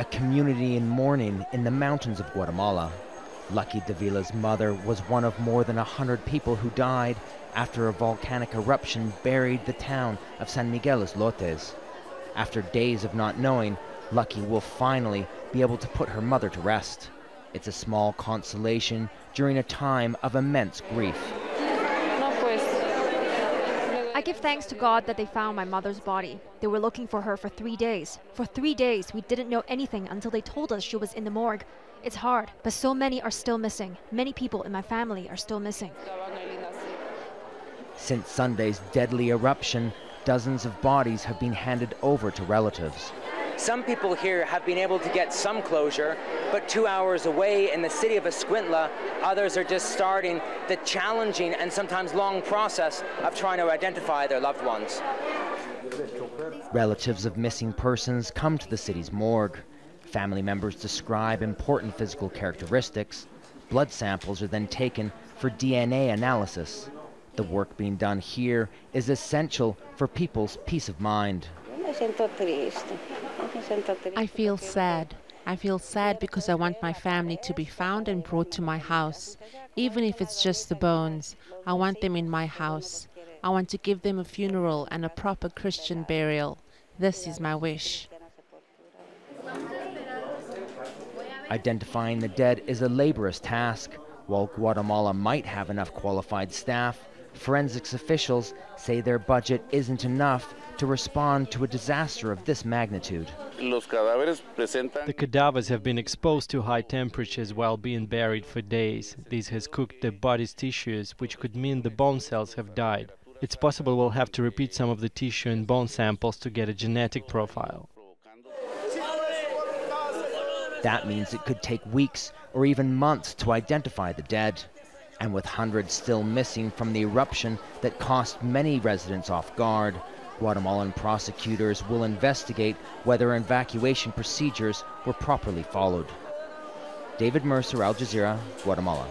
a community in mourning in the mountains of Guatemala. Lucky Davila's mother was one of more than 100 people who died after a volcanic eruption buried the town of San Miguel Islotes. After days of not knowing, Lucky will finally be able to put her mother to rest. It's a small consolation during a time of immense grief. I give thanks to God that they found my mother's body. They were looking for her for 3 days. For 3 days, we didn't know anything until they told us she was in the morgue. It's hard, but so many are still missing. Many people in my family are still missing. Since Sunday's deadly eruption, dozens of bodies have been handed over to relatives. Some people here have been able to get some closure, but 2 hours away in the city of Escuintla, others are just starting the challenging and sometimes long process of trying to identify their loved ones. Relatives of missing persons come to the city's morgue. Family members describe important physical characteristics. Blood samples are then taken for DNA analysis. The work being done here is essential for people's peace of mind. I feel sad. I feel sad because I want my family to be found and brought to my house. Even if it's just the bones, I want them in my house. I want to give them a funeral and a proper Christian burial. This is my wish. Identifying the dead is a laborious task. While Guatemala might have enough qualified staff, forensics officials say their budget isn't enough to respond to a disaster of this magnitude. The cadavers have been exposed to high temperatures while being buried for days. This has cooked the body's tissues, which could mean the bone cells have died. It's possible we'll have to repeat some of the tissue and bone samples to get a genetic profile. That means it could take weeks or even months to identify the dead. And with hundreds still missing from the eruption that cost many residents off guard, Guatemalan prosecutors will investigate whether evacuation procedures were properly followed. David Mercer, Al Jazeera, Guatemala.